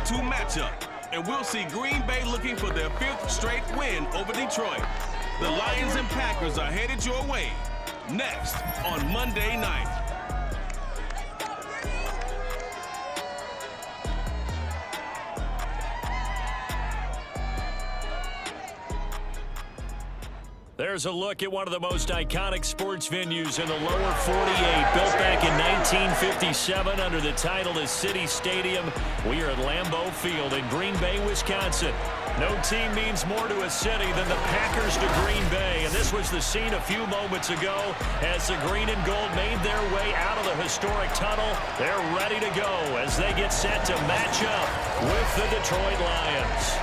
Week 2 matchup, and we'll see Green Bay looking for their 5th straight win over Detroit. The Lions and Packers are headed your way next on Monday night. There's a look at one of the most iconic sports venues in the lower 48. Built back in 1957 under the title of City Stadium. We are at Lambeau Field in Green Bay, Wisconsin. No team means more to a city than the Packers to Green Bay. And this was the scene a few moments ago as the green and gold made their way out of the historic tunnel. They're ready to go as they get set to match up with the Detroit Lions.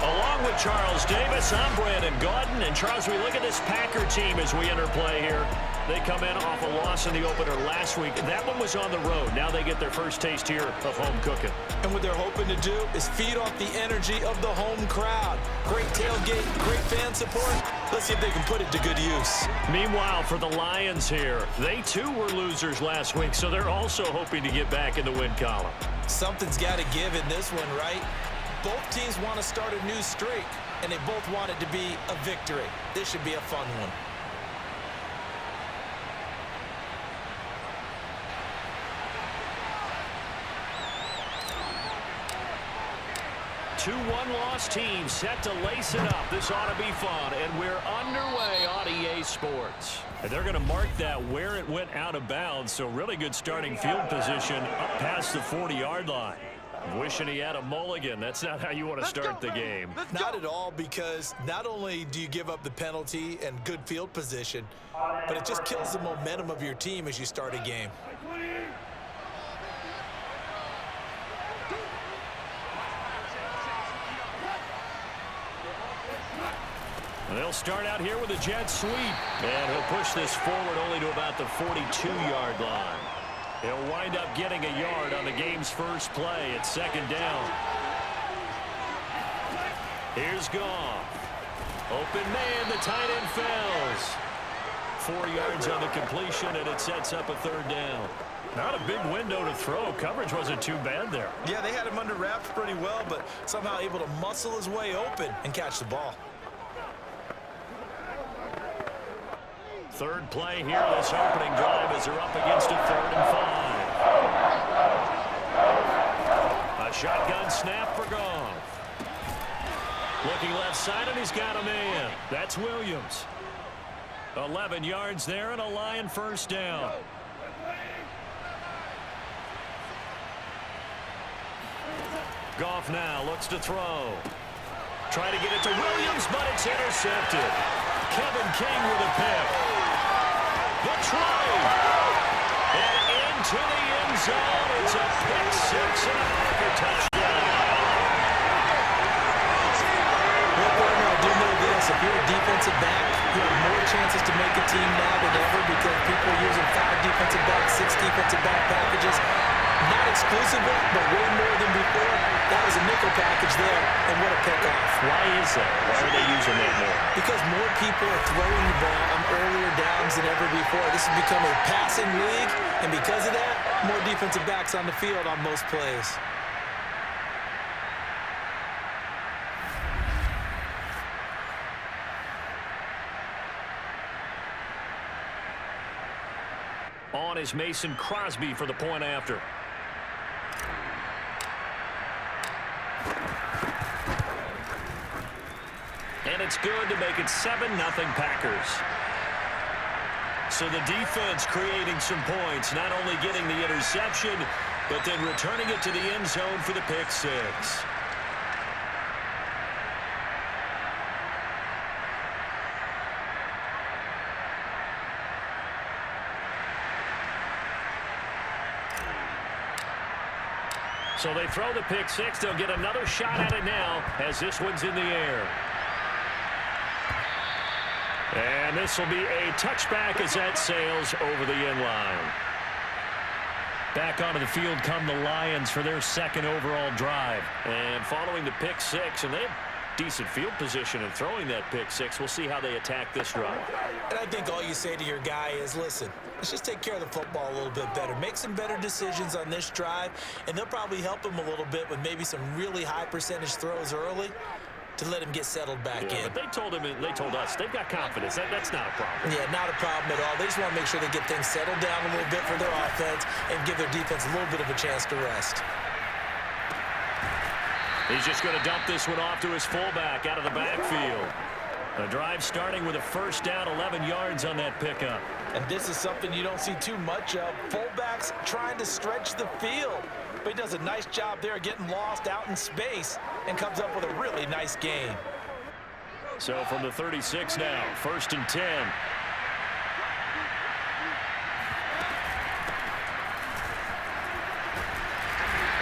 Along with Charles Davis, I'm Brandon Gaudin. And Charles, we look at this Packer team as we enter play here. They come in off a loss in the opener last week. That one was on the road. Now they get their first taste here of home cooking. And what they're hoping to do is feed off the energy of the home crowd. Great tailgate, great fan support. Let's see if they can put it to good use. Meanwhile, for the Lions here, they too were losers last week, so they're also hoping to get back in the win column. Something's got to give in this one, right? Both teams want to start a new streak, and they both want it to be a victory. This should be a fun one. Two one-loss teams set to lace it up. This ought to be fun, and we're underway on EA Sports. And they're going to mark that where it went out of bounds, so really good starting field position up past the 40-yard line. Wishing he had a mulligan. That's not how you want to start the game. Not at all, because not only do you give up the penalty and good field position, but it just kills the momentum of your team as you start a game. They'll start out here with a jet sweep. And he'll push this forward only to about the 42-yard line. He'll wind up getting a yard on the game's first play. It's second down. Here's Goff. Open man, the tight end fails. 4 yards on the completion, and it sets up a third down. Not a big window to throw. Coverage wasn't too bad there. Yeah, they had him under wraps pretty well, but somehow able to muscle his way open and catch the ball. Third play here, this opening drive as they're up against a 3rd and 5. A shotgun snap for Goff. Looking left side, and he's got a man. That's Williams. 11 yards there and a Lion first down. Goff now looks to throw. Try to get it to Williams, but it's intercepted. Kevin King with a pick. The try. And into the end zone. It's a pick six and a Packer touchdown. Well, Gardner, I do know this. If you're a defensive back, you have more chances to make a team now than ever because people are using 5 defensive backs, 6 defensive back packages. Not exclusively, but way more than before. That was a nickel package there, and what a pickoff. Why is that? Why are they using that more? Because more people are throwing the ball on earlier downs than ever before. This has become a passing league, and because of that, more defensive backs on the field on most plays. On is Mason Crosby for the point after. And it's good to make it 7-0 Packers. So the defense creating some points, not only getting the interception, but then returning it to the end zone for the pick six. So they throw the pick six. They'll get another shot at it now as this one's in the air. And this will be a touchback as that sails over the end line. Back onto the field come the Lions for their second overall drive. And following the pick six, and they decent field position and throwing that pick six. We'll see how they attack this drive. And I think all you say to your guy is, listen, let's just take care of the football a little bit better. Make some better decisions on this drive, and they'll probably help him a little bit with maybe some really high percentage throws early to let him get settled back in. But they told us they've got confidence. That's not a problem. Yeah, not a problem at all. They just want to make sure they get things settled down a little bit for their offense and give their defense a little bit of a chance to rest. He's just going to dump this one off to his fullback out of the backfield. The drive starting with a first down, 11 yards on that pickup. And this is something you don't see too much of. Fullbacks trying to stretch the field. But he does a nice job there getting lost out in space and comes up with a really nice game. So from the 36 now, 1st and 10.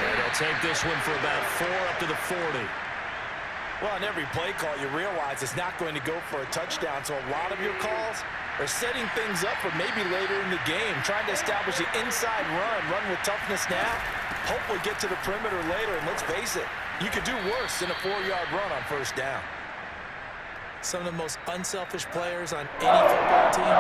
And they'll take this one for about 4 up to the 40. Well, on every play call, you realize it's not going to go for a touchdown. So a lot of your calls are setting things up for maybe later in the game, trying to establish the inside run with toughness now, hopefully get to the perimeter later. And let's face it, you could do worse than a 4-yard run on first down. Some of the most unselfish players on any football team,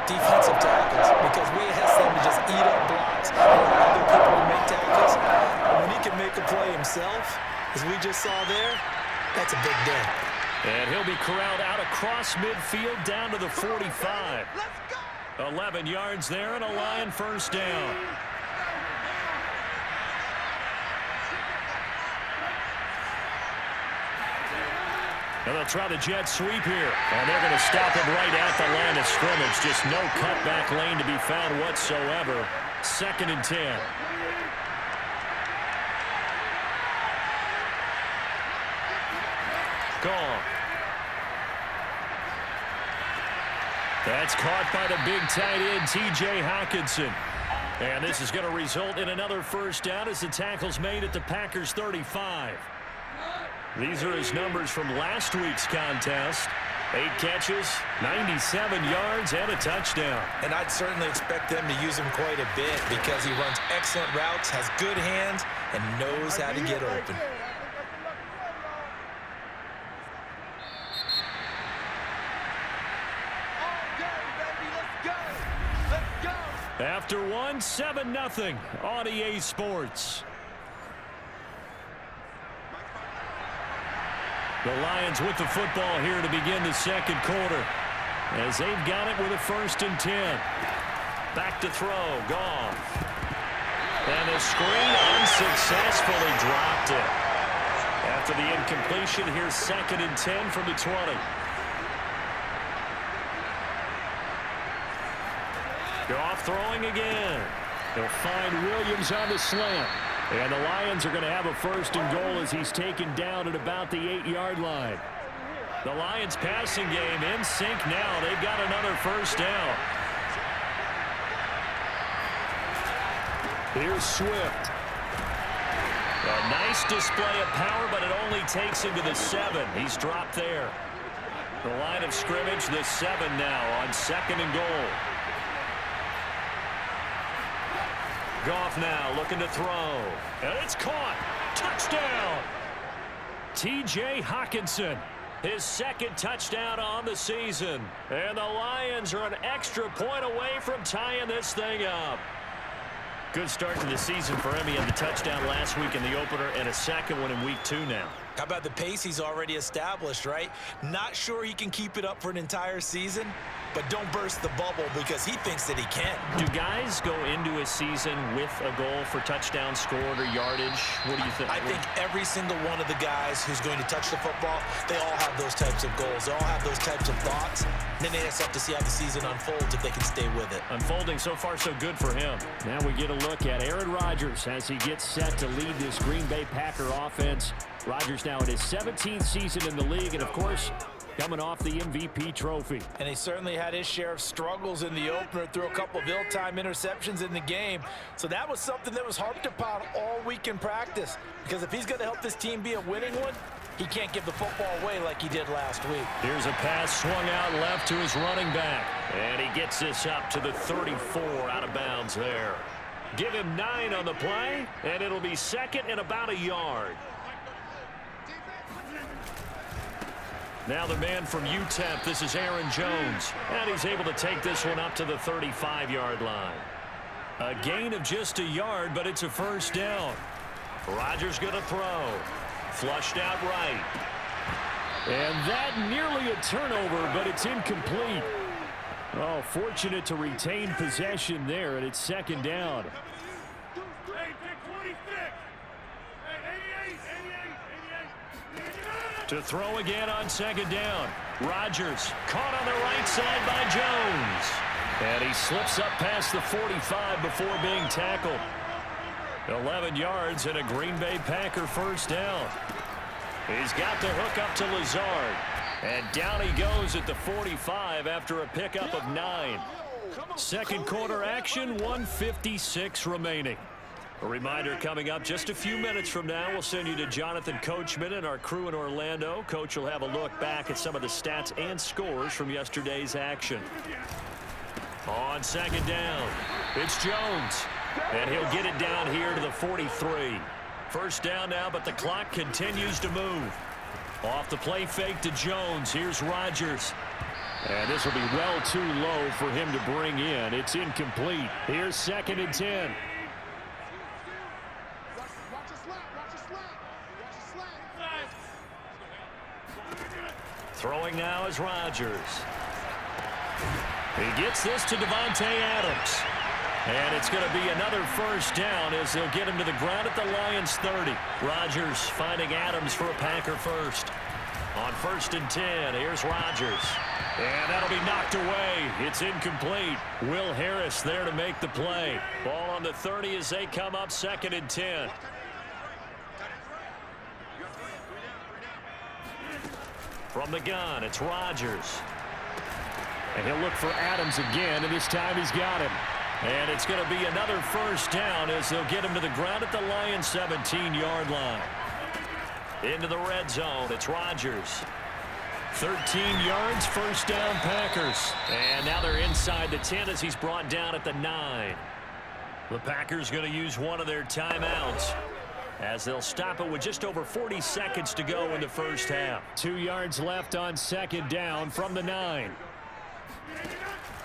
defensive tackles, because we ask them to just eat up blocks and allow other people to make tackles. And when he can make a play himself, as we just saw there, that's a big day. And he'll be corralled out across midfield down to the 45. 11 yards there and a Lion first down. And they'll try the jet sweep here. And they're going to stop him right at the line of scrimmage. Just no cutback lane to be found whatsoever. 2nd and 10. Gone. That's caught by the big tight end, T.J. Hockenson. And this is going to result in another first down as the tackle's made at the Packers' 35. These are his numbers from last week's contest. 8 catches, 97 yards, and a touchdown. And I'd certainly expect them to use him quite a bit because he runs excellent routes, has good hands, and knows how to get open. After one, 7-0 on EA Sports. The Lions with the football here to begin the second quarter as they've got it with a 1st and 10. Back to throw, gone. And the screen unsuccessfully dropped it. After the incompletion, here's 2nd and 10 from the 20. Goff throwing again. He'll find Williams on the slant. And the Lions are going to have a 1st and goal as he's taken down at about the 8-yard line. The Lions passing game in sync now. They've got another first down. Here's Swift. A nice display of power, but it only takes him to the 7. He's dropped there. The line of scrimmage, the 7 now on 2nd and goal. Goff now looking to throw. And it's caught. Touchdown. T.J. Hockenson. His 2nd touchdown on the season. And the Lions are an extra point away from tying this thing up. Good start to the season for him. He had the touchdown last week in the opener and a 2nd one in week 2 now. How about the pace he's already established, right? Not sure he can keep it up for an entire season, but don't burst the bubble because he thinks that he can. Do guys go into a season with a goal for touchdown scored or yardage? What do you think? I think every single one of the guys who's going to touch the football, they all have those types of goals. They all have those types of thoughts. And then they just have to see how the season unfolds if they can stay with it. Unfolding so far so good for him. Now we get a look at Aaron Rodgers as he gets set to lead this Green Bay Packer offense. Rodgers now in his 17th season in the league, and of course, coming off the MVP trophy. And he certainly had his share of struggles in the opener, threw a couple of ill-timed interceptions in the game. So that was something that was harped upon all week in practice. Because if he's going to help this team be a winning one, he can't give the football away like he did last week. Here's a pass swung out left to his running back. And he gets this up to the 34 out of bounds there. Give him 9 on the play, and it'll be 2nd and about a yard. Now the man from UTEP, this is Aaron Jones. And he's able to take this one up to the 35-yard line. A gain of just a yard, but it's a first down. Rodgers going to throw. Flushed out right. And that nearly a turnover, but it's incomplete. Oh, fortunate to retain possession there, and it's second down. To throw again on second down. Rodgers caught on the right side by Jones. And he slips up past the 45 before being tackled. 11 yards and a Green Bay Packer first down. He's got the hook up to Lazard. And down he goes at the 45 after a pickup of 9. Second quarter action, 1:56 remaining. A reminder coming up just a few minutes from now, we'll send you to Jonathan Coachman and our crew in Orlando. Coach will have a look back at some of the stats and scores from yesterday's action. On second down, it's Jones. And he'll get it down here to the 43. First down now, but the clock continues to move. Off the play fake to Jones. Here's Rodgers. And this will be well too low for him to bring in. It's incomplete. Here's second and 10. Throwing now is Rodgers. He gets this to Davante Adams. And it's going to be another first down as they'll get him to the ground at the Lions 30. Rodgers finding Adams for a Packer first. On first and 10, here's Rodgers. And that'll be knocked away. It's incomplete. Will Harris there to make the play. Ball on the 30 as they come up second and 10. From the gun, it's Rodgers. And he'll look for Adams again, and this time he's got him. And it's going to be another first down as they'll get him to the ground at the Lions 17-yard line. Into the red zone, it's Rodgers. 13 yards, first down Packers. And now they're inside the 10 as he's brought down at the 9. The Packers going to use one of their timeouts as they'll stop it with just over 40 seconds to go in the first half. 2 yards left on second down from the 9.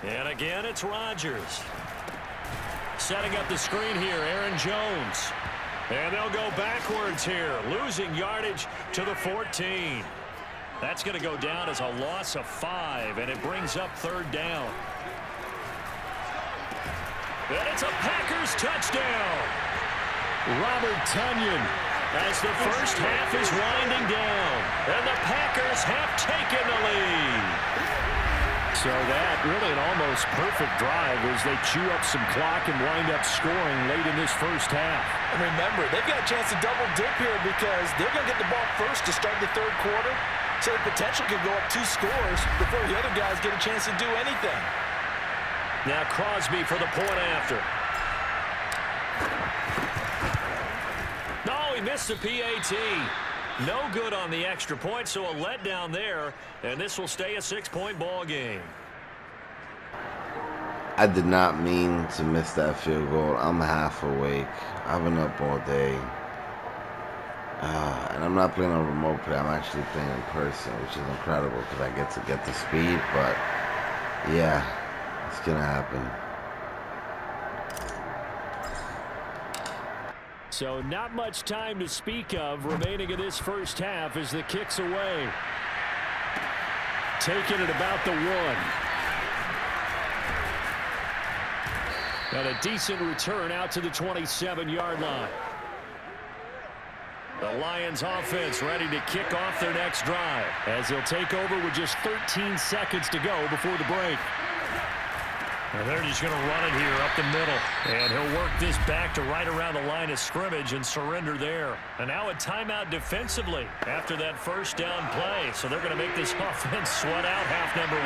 And again, it's Rodgers. Setting up the screen here, Aaron Jones. And they'll go backwards here, losing yardage to the 14. That's going to go down as a loss of 5, and it brings up third down. And it's a Packers touchdown. Robert Tonyan as the first half is winding down. And the Packers have taken the lead. So that really an almost perfect drive as they chew up some clock and wind up scoring late in this first half. And remember, they've got a chance to double dip here because they're going to get the ball first to start the third quarter. So the potential could go up 2 scores before the other guys get a chance to do anything. Now Crosby for the point after. No, he missed the PAT. No good on the extra point, so a letdown there, and this will stay a 6-point ball game. I did not mean to miss that field goal. I'm half awake. I've been up all day. And I'm not playing on remote play. I'm actually playing in person, which is incredible because I get to get the speed. But, yeah, it's going to happen. So not much time to speak of remaining in this first half as the kick's away. Taking it about the 1. And a decent return out to the 27-yard line. The Lions offense ready to kick off their next drive as they'll take over with just 13 seconds to go before the break. And they're just going to run it here up the middle. And he'll work this back to right around the line of scrimmage and surrender there. And now a timeout defensively after that first down play. So they're going to make this offense sweat out half number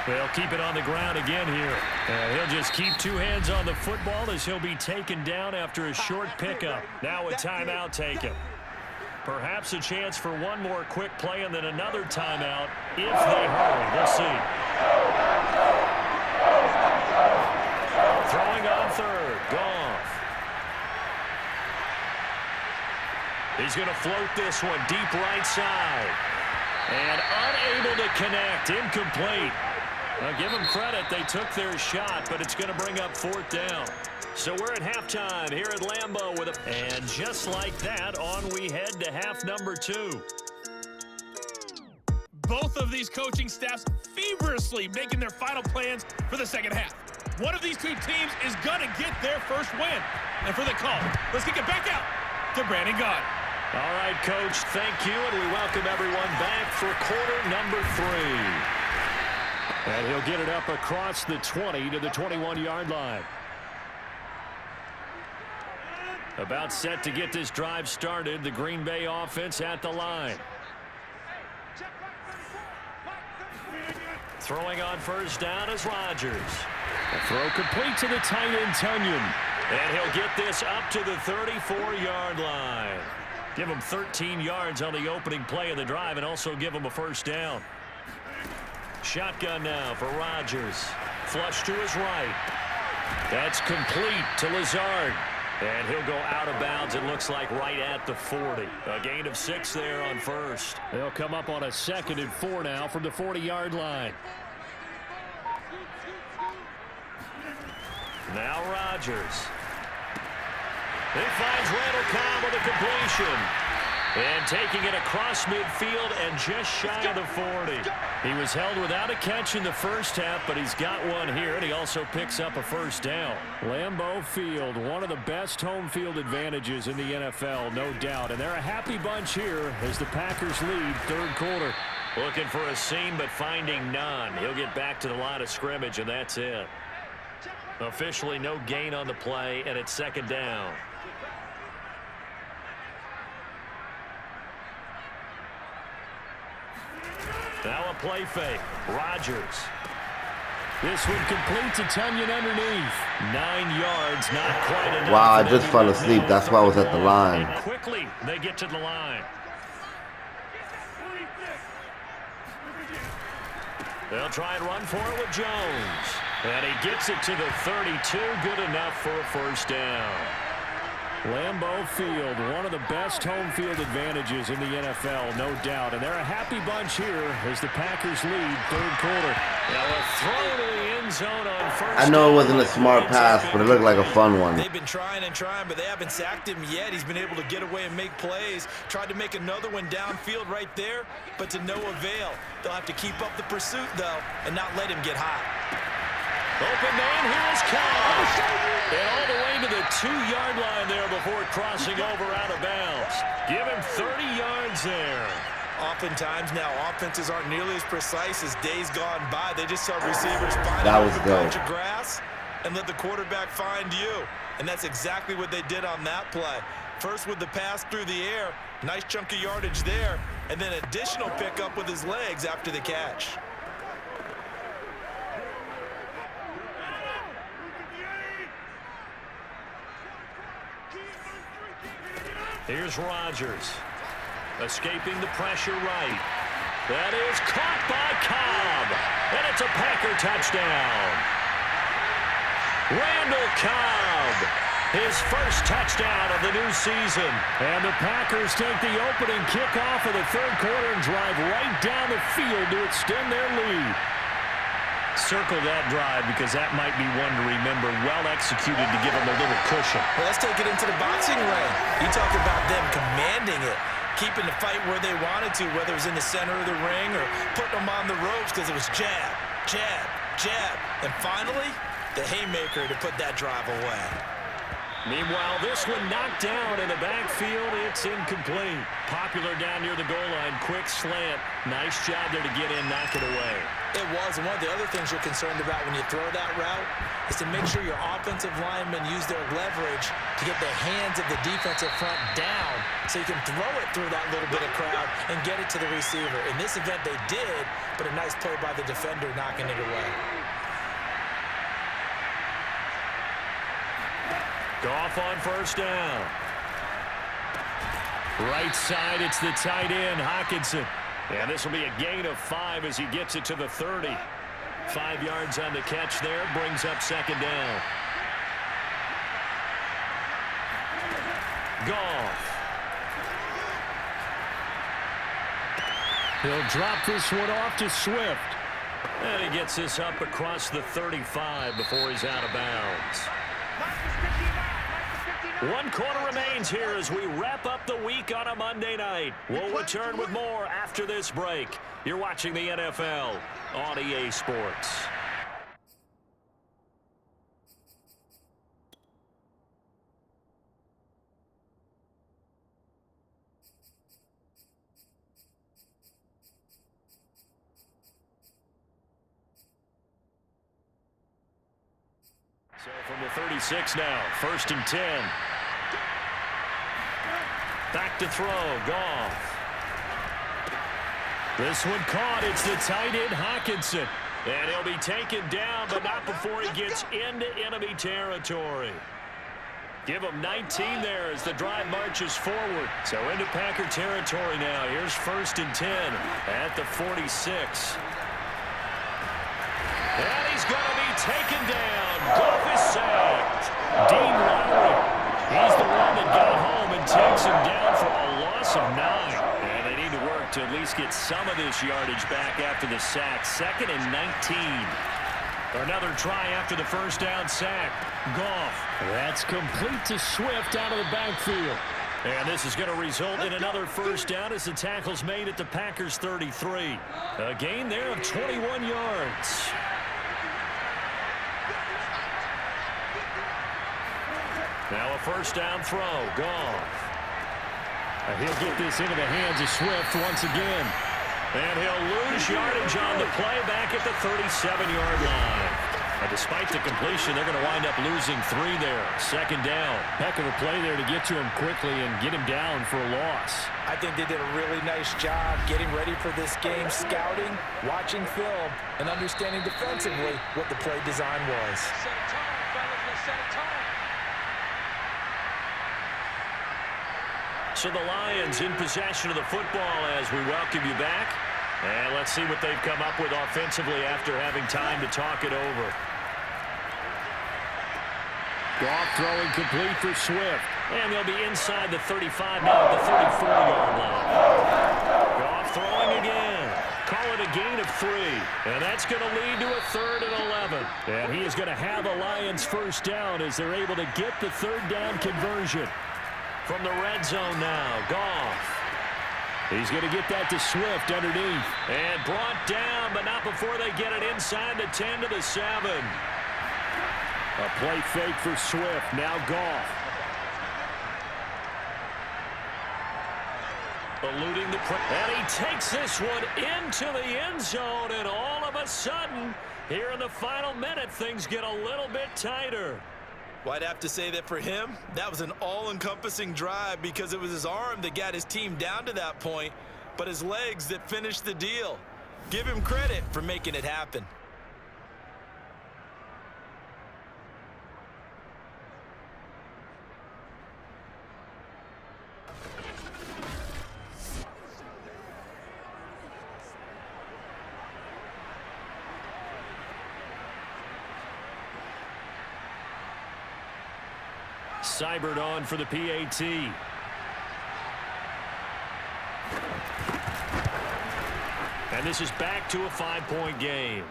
1. They'll keep it on the ground again here. And he'll just keep 2 hands on the football as he'll be taken down after a short pickup. Now a timeout taken. Perhaps a chance for one more quick play and then another timeout if they hurry. We'll see. Throwing on third. Goff. He's going to float this one deep right side. And unable to connect. Incomplete. Now, give them credit. They took their shot, but it's going to bring up 4th down. So we're at halftime here at Lambeau with a... And just like that, on we head to half number 2. Both of these coaching staffs feverishly making their final plans for the second half. One of these two teams is going to get their first win. And for the call, let's kick it back out to Brandon Gaudin. All right, Coach, thank you, and we welcome everyone back for quarter number 3. And he'll get it up across the 20 to the 21-yard line. About set to get this drive started, the Green Bay offense at the line. Throwing on first down is Rodgers. The throw complete to the tight end, Tunyon. And he'll get this up to the 34-yard line. Give him 13 yards on the opening play of the drive and also give him a first down. Shotgun now for Rodgers. Flush to his right. That's complete to Lazard. And he'll go out of bounds, it looks like, right at the 40. A gain of 6 there on first. They'll come up on a 2nd and 4 now from the 40-yard line. Now Rodgers. He finds Randall Cobb with a completion. And taking it across midfield and just shy of the 40. He was held without a catch in the first half, but he's got one here, and he also picks up a first down. Lambeau Field, one of the best home field advantages in the NFL, no doubt. And they're a happy bunch here as the Packers lead 3rd quarter. Looking for a seam, but finding none. He'll get back to the line of scrimmage, and that's it. Officially no gain on the play, and it's 2nd down. Now a play fake. Rodgers. This one complete to Tunyon underneath. 9 yards, not quite enough. Wow, I just fell asleep. That's why I was at the line. And quickly, they get to the line. They'll try and run for it with Jones. And he gets it to the 32. Good enough for a first down. Lambeau Field, one of the best home field advantages in the NFL, no doubt. And they're a happy bunch here as the Packers lead 3rd quarter. Now a throw to the end zone on first. I know it wasn't a smart pass, but it looked like a fun one. They've been trying and trying, but they haven't sacked him yet. He's been able to get away and make plays. Tried to make another one downfield right there, but to no avail. They'll have to keep up the pursuit, though, and not let him get hot. Open man, here's Cobb. And all the way to the 2-yard line there before crossing over out of bounds. Give him 30 yards there. Oftentimes now, offenses aren't nearly as precise as days gone by. They just saw receivers find That a was bunch dope. of grass and let the quarterback find you. And that's exactly what they did on that play. First with the pass through the air, nice chunk of yardage there, and then additional pickup with his legs after the catch. Here's Rodgers. Escaping the pressure right. That is caught by Cobb. And it's a Packer touchdown. Randall Cobb. His first touchdown of the new season. And the Packers take the opening kickoff of the 3rd quarter and drive right down the field to extend their lead. Circle that drive because that might be one to remember. Well executed to give them a little cushion. Well, let's take it into the boxing ring. You talked about them commanding it, keeping the fight where they wanted to, whether it was in the center of the ring or putting them on the ropes because it was jab, jab, jab. And finally, the haymaker to put that drive away. Meanwhile, this one knocked down in the backfield. It's incomplete. Popular down near the goal line. Quick slant. Nice job there to get in, knock it away. It was, and one of the other things you're concerned about when you throw that route is to make sure your offensive linemen use their leverage to get the hands of the defensive front down so you can throw it through that little bit of crowd and get it to the receiver. In this event, they did, but a nice play by the defender knocking it away. Goff on first down. Right side, it's the tight end, Hockenson. And this will be a gain of 5 as he gets it to the 30. 5 yards on the catch there, brings up 2nd down. Goff. He'll drop this one off to Swift. And he gets this up across the 35 before he's out of bounds. 1 quarter remains here as we wrap up the week on a Monday night. We'll return with more after this break. You're watching the NFL on EA Sports. So from the 36 now, 1st and 10. Back to throw, Goff. This one caught. It's the tight end, Hockenson. And he'll be taken down, but not before he gets into enemy territory. Give him 19 there as the drive marches forward. So into Packer territory now. Here's 1st and 10 at the 46. And he's going to be taken down. Goff is sacked. Dean Lowry, he's the one that got home and takes him down for a loss of 9. And they need to work to at least get some of this yardage back after the sack. 2nd and 19. Another try after the first down sack. Goff. That's complete to Swift out of the backfield. And this is going to result in another first down as the tackle's made at the Packers' 33. A gain there of 21 yards. Now a first down throw. Goff. He'll get this into the hands of Swift once again. And he'll lose yardage on the play back at the 37-yard line. And despite the completion, they're going to wind up losing 3 there. 2nd down. Heck of a play there to get to him quickly and get him down for a loss. I think they did a really nice job getting ready for this game, scouting, watching film, and understanding defensively what the play design was. So the Lions in possession of the football as we welcome you back. And let's see what they've come up with offensively after having time to talk it over. Goff throwing complete for Swift. And they'll be inside the 35 now at the 34-yard line. Goff throwing again. Call it a gain of 3. And that's going to lead to a 3rd and 11. And he is going to have a Lions first down as they're able to get the 3rd down conversion. From the red zone now, Goff. He's going to get that to Swift underneath. And brought down, but not before they get it inside the 10 to the 7. A play fake for Swift. Now Goff. Eluding the pressure. And he takes this one into the end zone. And all of a sudden, here in the final minute, things get a little bit tighter. Well, I'd have to say that for him, that was an all-encompassing drive because it was his arm that got his team down to that point, but his legs that finished the deal. Give him credit for making it happen. Seibert on for the PAT. And this is back to a 5-point game.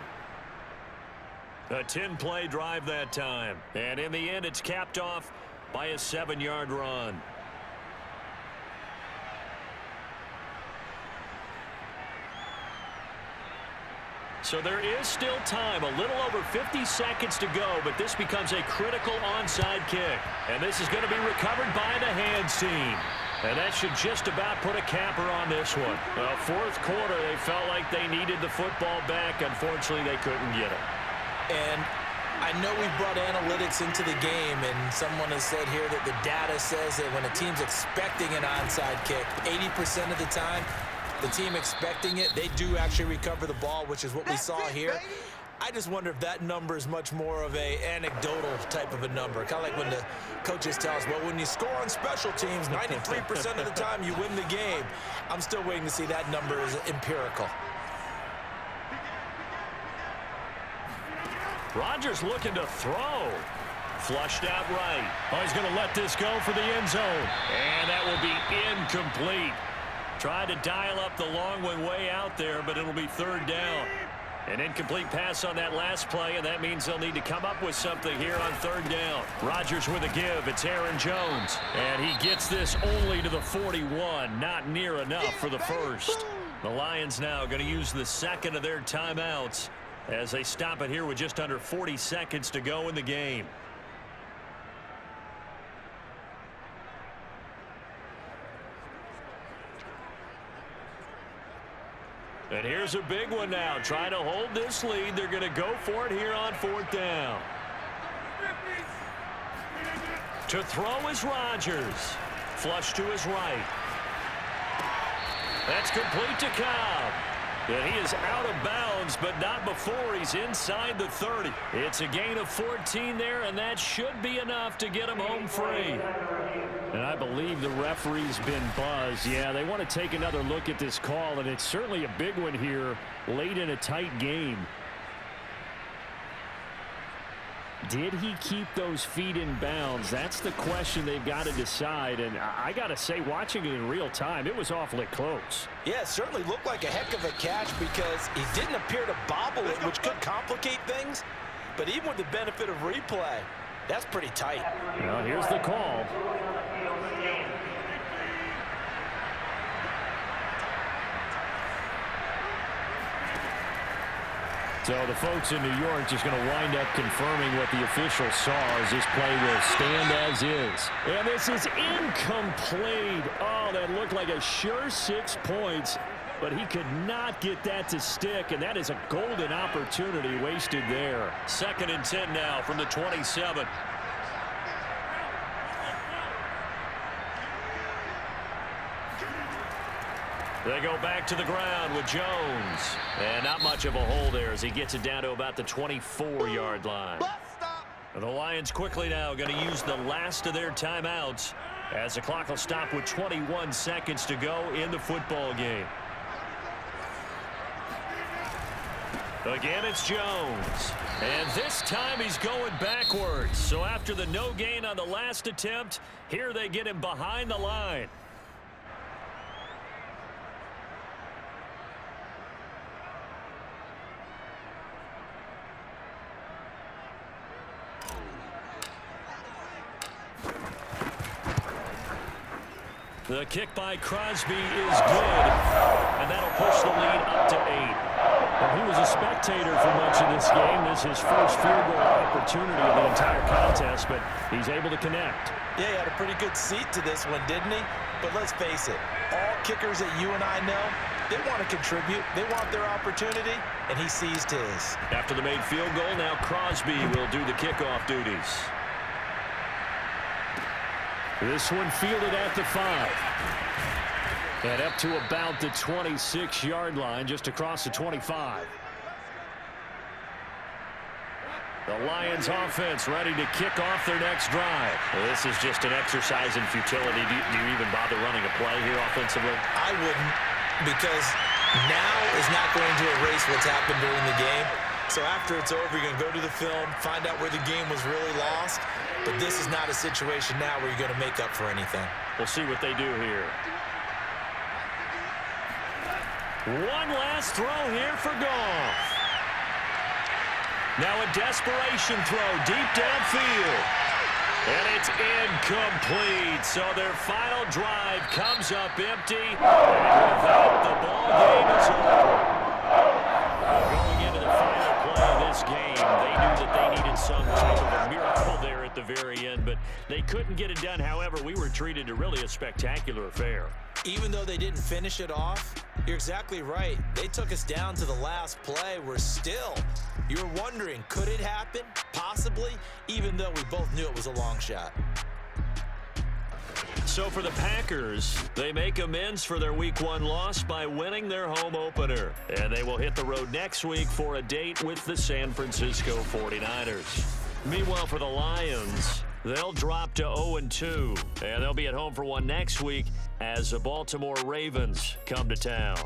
A 10-play drive that time. And in the end, it's capped off by a 7-yard run. So there is still time, a little over 50 seconds to go, but this becomes a critical onside kick. And this is going to be recovered by the hands team. And that should just about put a capper on this one. Well, 4th quarter, they felt like they needed the football back. Unfortunately, they couldn't get it. And I know we've brought analytics into the game, and someone has said here that the data says that when a team's expecting an onside kick, 80% of the time, the team expecting it, they do actually recover the ball, which is what we saw here. I just wonder if that number is much more of a anecdotal type of a number. Kind of like when the coaches tell us, well, when you score on special teams, 93% of the time you win the game. I'm still waiting to see that number is empirical. Rodgers looking to throw. Flushed out right. Oh, he's going to let this go for the end zone. And that will be incomplete. Tried to dial up the long one way out there, but it'll be third down. An incomplete pass on that last play, and that means they'll need to come up with something here on third down. Rodgers with a give. It's Aaron Jones. And he gets this only to the 41. Not near enough for the first. The Lions now going to use the second of their timeouts as they stop it here with just under 40 seconds to go in the game. And here's a big one now. Trying to hold this lead. They're going to go for it here on fourth down. To throw is Rodgers. Flush to his right. That's complete to Cobb. And he is out of bounds, but not before he's inside the 30. It's a gain of 14 there, and that should be enough to get him home free. And I believe the referee's been buzzed. Yeah, they want to take another look at this call, and it's certainly a big one here late in a tight game. Did he keep those feet in bounds? That's the question they've got to decide. And I got to say, watching it in real time, it was awfully close. Yeah, it certainly looked like a heck of a catch because he didn't appear to bobble it, which could complicate things. But even with the benefit of replay, that's pretty tight. Well, here's the call. So the folks in New York just going to wind up confirming what the official saw as this play will stand as is. And this is incomplete. Oh, that looked like a sure 6 points, but he could not get that to stick, and that is a golden opportunity wasted there. 2nd and 10 now from the 27. They go back to the ground with Jones. And not much of a hole there as he gets it down to about the 24-yard line. The Lions quickly now going to use the last of their timeouts as the clock will stop with 21 seconds to go in the football game. Again, it's Jones. And this time he's going backwards. So after the no gain on the last attempt, here they get him behind the line. The kick by Crosby is good, and that'll push the lead up to 8. Well, he was a spectator for much of this game. This is his first field goal opportunity of the entire contest, but he's able to connect. Yeah, he had a pretty good seat to this one, didn't he? But let's face it, all kickers that you and I know, they want to contribute. They want their opportunity, and he seized his. After the made field goal, now Crosby will do the kickoff duties. This one fielded at the 5. And up to about the 26-yard line, just across the 25. The Lions offense ready to kick off their next drive. Well, this is just an exercise in futility. Do you even bother running a play here offensively? I wouldn't, because now is not going to erase what's happened during the game. So after it's over, you're going to go to the film, find out where the game was really lost. But this is not a situation now where you're going to make up for anything. We'll see what they do here. One last throw here for Goff. Now a desperation throw deep downfield. And it's incomplete. So their final drive comes up empty. And with that, the ball game is over. Going into the final play of this game, they knew that they needed some type of a miracle there at the very end, but they couldn't get it done. However, we were treated to really a spectacular affair. Even though they didn't finish it off, you're exactly right. They took us down to the last play. We're still, you were wondering, could it happen? Possibly, even though we both knew it was a long shot. So for the Packers, they make amends for their Week 1 loss by winning their home opener. And they will hit the road next week for a date with the San Francisco 49ers. Meanwhile, for the Lions, they'll drop to 0-2. And they'll be at home for one next week as the Baltimore Ravens come to town.